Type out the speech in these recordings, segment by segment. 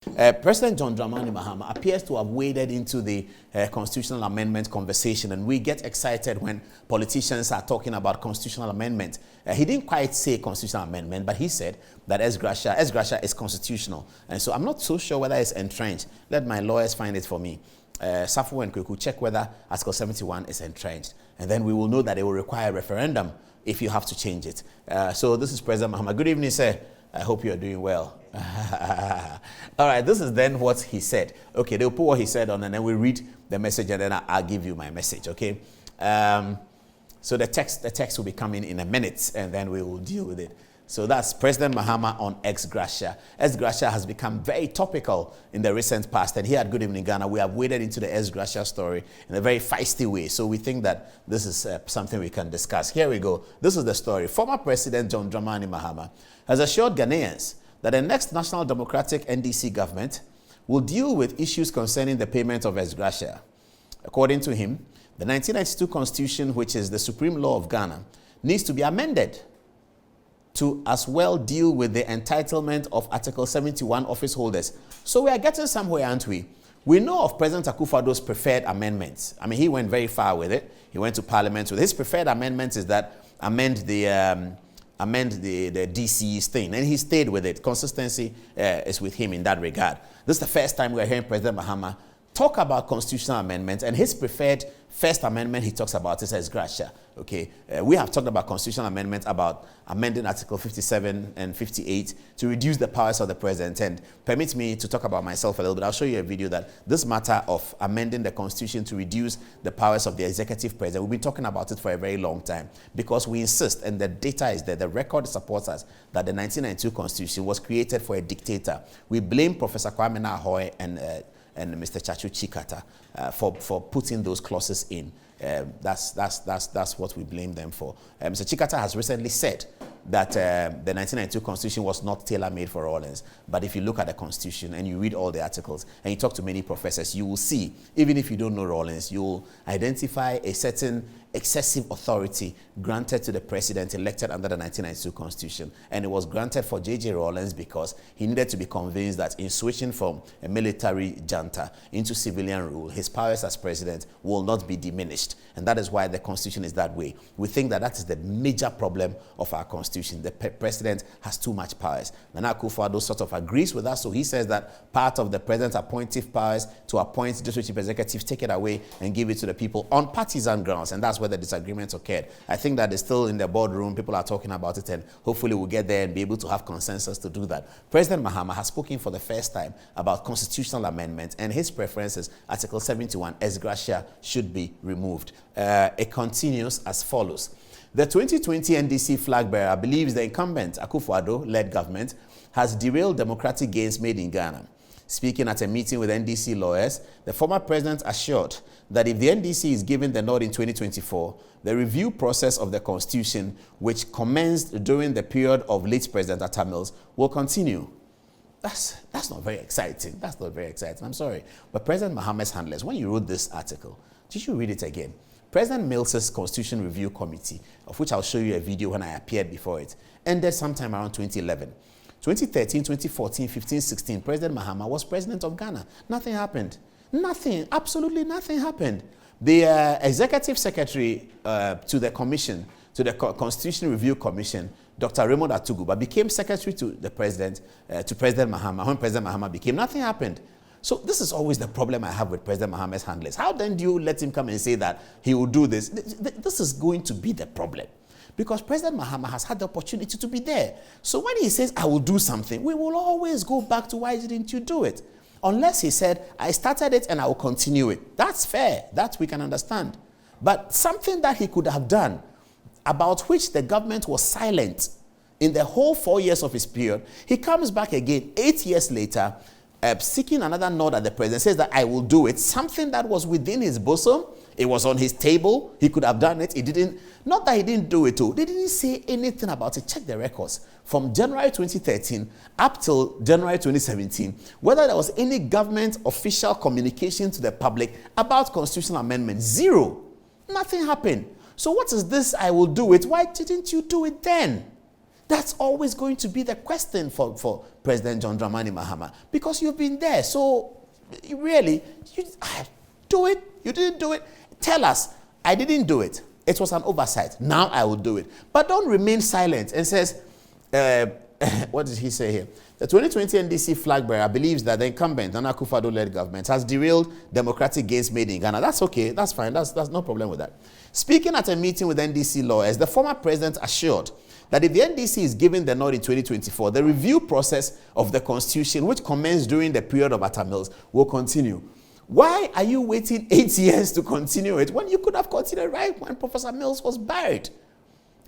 President John Dramani Mahama appears to have waded into the constitutional amendment conversation, and we get excited when politicians are talking about constitutional amendment. He didn't quite say constitutional amendment, but he said that Ex Gratia is constitutional. And so I'm not so sure whether it's entrenched. Let my lawyers find it for me. Safu and Kweku, check whether Article 71 is entrenched. And then we will know that it will require a referendum if you have to change it. So this is President Mahama. Good evening, sir. I hope you are doing well. All right, this is then what he said. Okay, they'll put what he said on, and then we read the message, and then I'll give you my message, okay? So the text will be coming in a minute, and then we will deal with it. So that's President Mahama on Ex Gratia. Ex Gratia has become very topical in the recent past, and here at Good Evening Ghana, we have waded into the Ex Gratia story in a very feisty way. So we think that this is something we can discuss. Here we go. This is the story. Former President John Dramani Mahama has assured Ghanaians that the next National Democratic NDC government will deal with issues concerning the payment of Ex Gratia. According to him, the 1992 Constitution, which is the supreme law of Ghana, needs to be amended to as well deal with the entitlement of Article 71 office holders. So we are getting somewhere, aren't we? We know of President Akufo-Addo's preferred amendments. I mean, he went very far with it. He went to Parliament with his preferred amendments is that amend the DC's thing, and he stayed with it. Consistency is with him in that regard. This is the first time we are hearing President Mahama talk about constitutional amendments, and his preferred first amendment he talks about is Ex Gratia. Okay, we have talked about constitutional amendments, about amending Article 57 and 58 to reduce the powers of the president. And permit me to talk about myself a little bit. I'll show you a video that this matter of amending the Constitution to reduce the powers of the executive president, we've been talking about it for a very long time because we insist, and the data is there, the record supports us, that the 1992 Constitution was created for a dictator. We blame Professor Kwame Nkrumah and Mr. Chachu Chikata for putting those clauses in. That's what we blame them for. Mr. Chikata has recently said that the 1992 Constitution was not tailor-made for Rawlings. But if you look at the Constitution and you read all the articles and you talk to many professors, you will see, even if you don't know Rawlings, you will identify a certain excessive authority granted to the president elected under the 1992 Constitution. And it was granted for J.J. Rawlings because he needed to be convinced that in switching from a military junta into civilian rule, his powers as president will not be diminished. And that is why the Constitution is that way. We think that that is the major problem of our Constitution. The president has too much powers. Nana Akufo-Addo sort of agrees with us, so he says that part of the president's appointive powers to appoint district chief executives, take it away and give it to the people on partisan grounds, and that's where the disagreements occurred. I think that is still in the boardroom. People are talking about it, and hopefully we'll get there and be able to have consensus to do that. President Mahama has spoken for the first time about constitutional amendments, and his preference is Article 71, Ex Gratia, should be removed. It continues as follows. The 2020 NDC flag bearer believes the incumbent Akufo-Addo-led government has derailed democratic gains made in Ghana. Speaking at a meeting with NDC lawyers, the former president assured that if the NDC is given the nod in 2024, the review process of the Constitution, which commenced during the period of late President Atta Mills, will continue. That's not very exciting. That's not very exciting. I'm sorry. But President Mahama's handlers, when you wrote this article, did you read it again? President Mills's Constitution Review Committee, of which I'll show you a video when I appeared before it, ended sometime around 2011. 2013, 2014, 15, 16, President Mahama was president of Ghana. Nothing happened. Nothing, absolutely nothing happened. The executive secretary to the commission, to the Constitution Review Commission, Dr. Raymond Atuguba, became secretary to the president, to President Mahama. When President Mahama became, nothing happened. So this is always the problem I have with President Mahama's handlers. How then do you let him come and say that he will do this? This is going to be the problem. Because President Mahama has had the opportunity to be there. So when he says, I will do something, we will always go back to why didn't you do it? Unless he said, I started it and I will continue it. That's fair. That we can understand. But something that he could have done, about which the government was silent in the whole 4 years of his period, he comes back again 8 years later, seeking another nod at the president, says that I will do it. Something that was within his bosom, it was on his table, he could have done it, he didn't. Not that he didn't do it too, they didn't say anything about it. Check the records. From January 2013 up till January 2017, whether there was any government official communication to the public about constitutional amendment, zero. Nothing happened. So what is this, I will do it? Why didn't you do it then? That's always going to be the question for President John Dramani Mahama, because you've been there. So really, do it. You didn't do it. Tell us, I didn't do it. It was an oversight. Now I will do it. But don't remain silent and says, what did he say here? The 2020 NDC flag bearer believes that the incumbent, Nana Akufo-Addo-led government, has derailed democratic gains made in Ghana. That's okay. That's fine. That's no problem with that. Speaking at a meeting with NDC lawyers, the former president assured that if the NDC is given the nod in 2024, the review process of the constitution, which commenced during the period of Atta Mills, will continue. Why are you waiting 8 years to continue it when you could have continued right when Professor Mills was buried?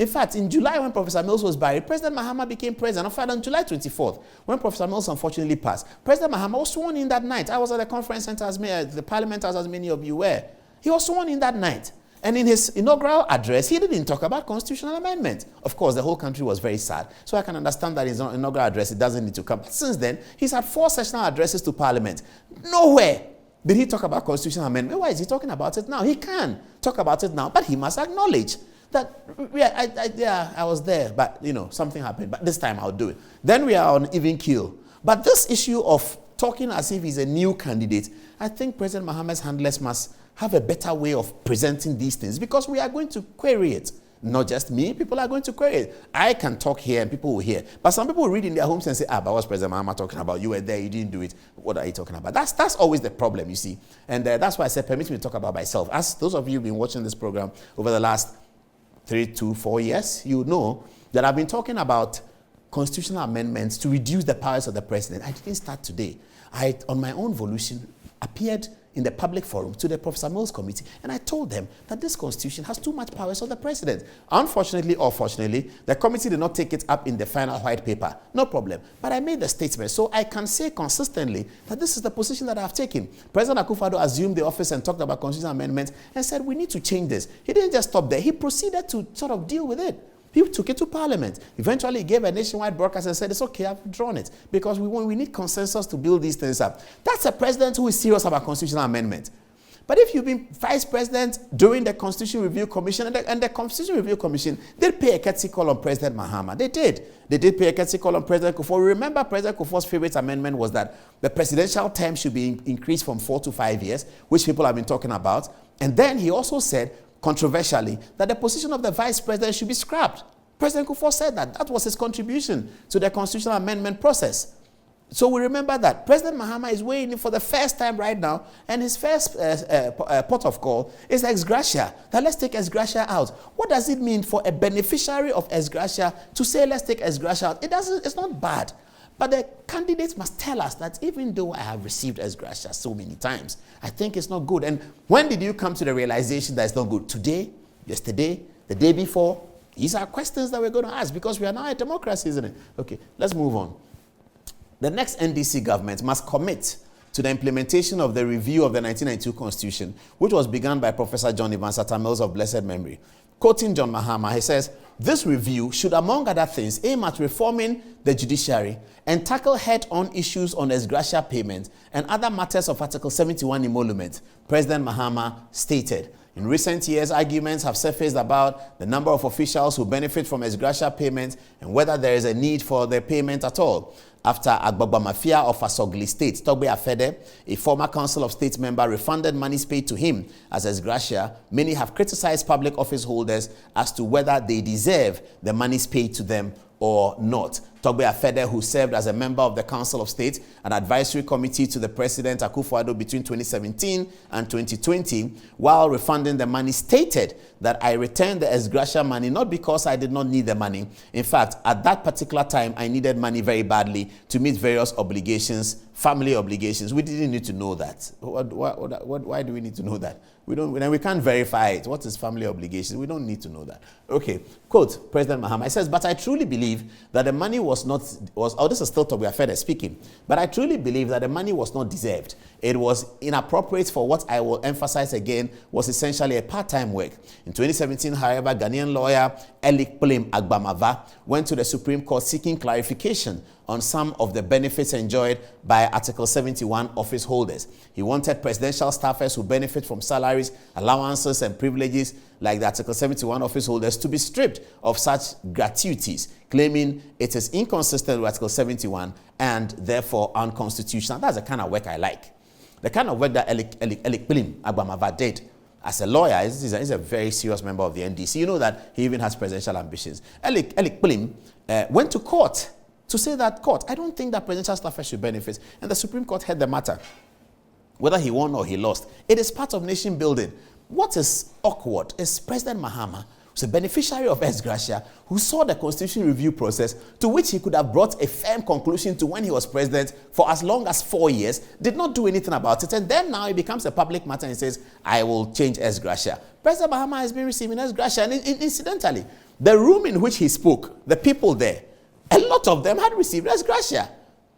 In fact, in July, when Professor Mills was buried, President Mahama became president. In fact, on July 24th, when Professor Mills unfortunately passed, President Mahama was sworn in that night. I was at the conference center, the Parliament House, as many of you were. He was sworn in that night. And in his inaugural address, he didn't talk about constitutional amendment. Of course, the whole country was very sad. So I can understand that in his inaugural address, it doesn't need to come. But since then, he's had 4 sessional addresses to Parliament. Nowhere did he talk about constitutional amendment. Why is he talking about it now? He can talk about it now, but he must acknowledge that, I was there, but, something happened. But this time I'll do it. Then we are on even keel. But this issue of talking as if he's a new candidate, I think President Mahama's handlers must have a better way of presenting these things, because we are going to query it. Not just me, people are going to query it. I can talk here and people will hear. But some people will read in their homes and say, but what's President Mahama talking about? You were there, you didn't do it. What are you talking about? That's always the problem, you see. And that's why I said, permit me to talk about myself. As those of you who've been watching this program over the last 3 to 4 years, you know that I've been talking about constitutional amendments to reduce the powers of the president. I didn't start today. I, on my own volition, appeared in the public forum to the Professor Mills Committee, and I told them that this constitution has too much powers of the president. Unfortunately or fortunately, the committee did not take it up in the final white paper. No problem. But I made the statement, so I can say consistently that this is the position that I have taken. President Akufo-Addo assumed the office and talked about constitutional amendments and said, we need to change this. He didn't just stop there. He proceeded to sort of deal with it. He took it to Parliament. Eventually, he gave a nationwide broadcast and said, it's okay, I've drawn it. Because we need consensus to build these things up. That's a president who is serious about constitutional amendment. But if you've been vice president during the Constitution Review Commission, and the Constitution Review Commission did pay a courtesy call on President Mahama. They did. They did pay a courtesy call on President Kufuor. Remember, President Kufuor's favorite amendment was that the presidential term should be increased from 4 to 5 years, which people have been talking about. And then he also said, controversially, that the position of the vice president should be scrapped. President Kufuor said that. That was his contribution to the constitutional amendment process. So we remember that. President Mahama is weighing in for the first time right now, and his first port of call is Ex Gratia. That let's take Ex Gratia out. What does it mean for a beneficiary of Ex Gratia to say let's take Ex Gratia out? It's not bad. But the candidates must tell us that even though I have received Ex Gratia so many times, I think it's not good. And when did you come to the realization that it's not good? Today? Yesterday? The day before? These are questions that we're going to ask, because we are now a democracy, isn't it? Okay, let's move on. The next NDC government must commit to the implementation of the review of the 1992 Constitution, which was begun by Professor John Evans Atta Mills of blessed memory. Quoting John Mahama, he says, this review should, among other things, aim at reforming the judiciary and tackle head-on issues on Ex Gratia payment and other matters of Article 71 emolument, President Mahama stated. In recent years, arguments have surfaced about the number of officials who benefit from Ex Gratia payments and whether there is a need for their payment at all. After Agbagba Mafia of Asogli State, Togbe Afede, a former Council of State member, refunded monies paid to him as Ex Gratia, many have criticized public office holders as to whether they deserve the monies paid to them or not. Togbe Afede, who served as a member of the Council of State, an advisory committee to the President Akufo-Addo between 2017 and 2020, while refunding the money, stated that I returned the Ex Gratia money not because I did not need the money. In fact, at that particular time, I needed money very badly to meet various obligations, family obligations. We didn't need to know that. Why do we need to know that? We can't verify it. What is family obligations? We don't need to know that. Okay, quote President Mahama. It says, but I truly believe that the money this is still Togbe Afede speaking, but I truly believe that the money was not deserved. It was inappropriate for what I will emphasize again was essentially a part-time work. In 2017, however, Ghanaian lawyer Elik Plem Agbamava went to the Supreme Court seeking clarification on some of the benefits enjoyed by Article 71 office holders. He wanted presidential staffers who benefit from salaries, allowances, and privileges like the Article 71 office holders to be stripped of such gratuities, claiming it is inconsistent with Article 71 and therefore unconstitutional. That's the kind of work I like. The kind of work that Elik Agbamava did as a lawyer. He's a very serious member of the NDC. You know that he even has presidential ambitions. Elik Plim went to court to say that, court, I don't think that presidential staffers should benefit. And the Supreme Court heard the matter. Whether he won or he lost, it is part of nation building. What is awkward is President Mahama, who's a beneficiary of Ex Gratia, who saw the constitution review process, to which he could have brought a firm conclusion to when he was president for as long as 4 years, did not do anything about it, and then now it becomes a public matter and says, I will change Ex Gratia. President Mahama has been receiving Ex Gratia, and incidentally, the room in which he spoke, the people there, a lot of them had received Ex Gratia.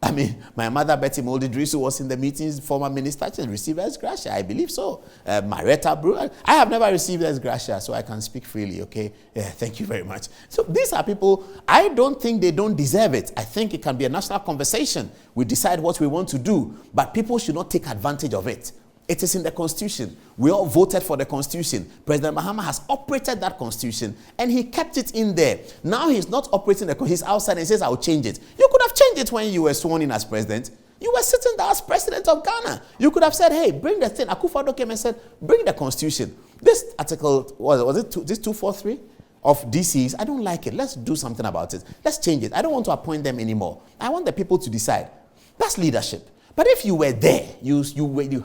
I mean, my mother, Betty Moldidris, who was in the meetings, former minister, she received Ex Gratia. I believe so. Marietta Brewer. I have never received Ex Gratia, so I can speak freely, okay? Yeah, thank you very much. So these are people, I don't think they don't deserve it. I think it can be a national conversation. We decide what we want to do, but people should not take advantage of it. It is in the Constitution. We all voted for the Constitution. President Mahama has operated that Constitution, and he kept it in there. Now he's not operating the Constitution. He's outside and he says, I'll change it. You could have changed it when you were sworn in as president. You were sitting there as president of Ghana. You could have said, hey, bring the thing. Akufo-Addo came and said, bring the Constitution. This article, was it this 243 of DCs? I don't like it. Let's do something about it. Let's change it. I don't want to appoint them anymore. I want the people to decide. That's leadership. But if you were there, you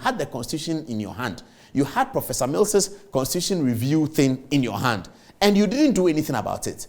had the Constitution in your hand, you had Professor Mills's Constitution review thing in your hand, and you didn't do anything about it.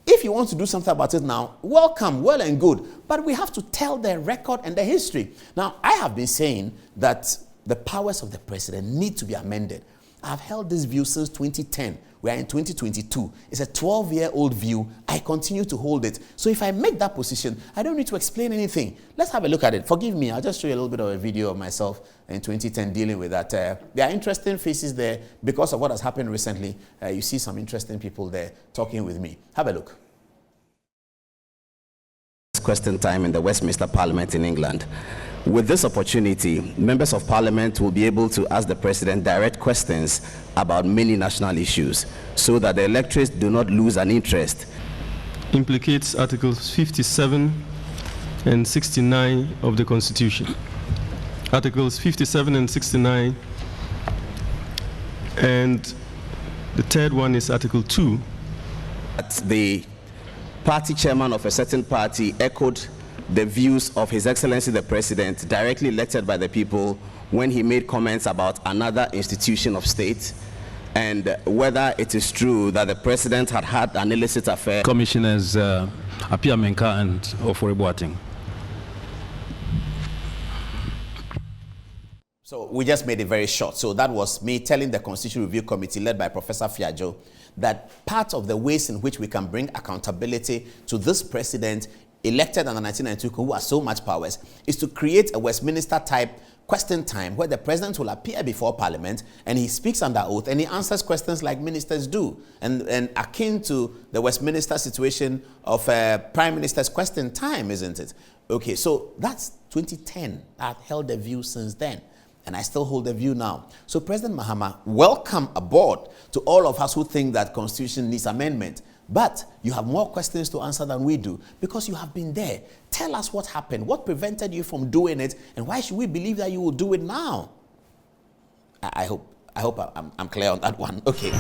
If you want to do something about it now, welcome, well and good. But we have to tell the record and the history. Now, I have been saying that the powers of the president need to be amended. I've held this view since 2010. We are in 2022. It's a 12-year-old view. I continue to hold it. So if I make that position, I don't need to explain anything. Let's have a look at it. Forgive me. I'll just show you a little bit of a video of myself in 2010 dealing with that. There are interesting faces there because of what has happened recently. You see some interesting people there talking with me. Have a look. Question time in the Westminster Parliament in England. With this opportunity, members of Parliament will be able to ask the President direct questions about many national issues so that the electorates do not lose an interest. Implicates Articles 57 and 69 of the Constitution. Articles 57 and 69, and the third one is Article 2. The party chairman of a certain party echoed the views of His Excellency the President, directly elected by the people, when he made comments about another institution of state, and whether it is true that the President had an illicit affair. Commissioners Apia Menka and Ofori Boateng. So we just made it very short. So that was me telling the Constitution Review Committee led by Professor Fiajo that part of the ways in which we can bring accountability to this president elected under 1992 who has so much powers is to create a Westminster type question time where the president will appear before Parliament and he speaks under oath and he answers questions like ministers do, and akin to the Westminster situation of Prime Minister's question time, isn't it? Okay, so that's 2010. I've held the view since then, and I still hold the view now. So President Mahama, welcome aboard to all of us who think that Constitution needs amendment. But you have more questions to answer than we do because you have been there. Tell us what happened. What prevented you from doing it? And why should we believe that you will do it now? I hope I'm clear on that one. Okay.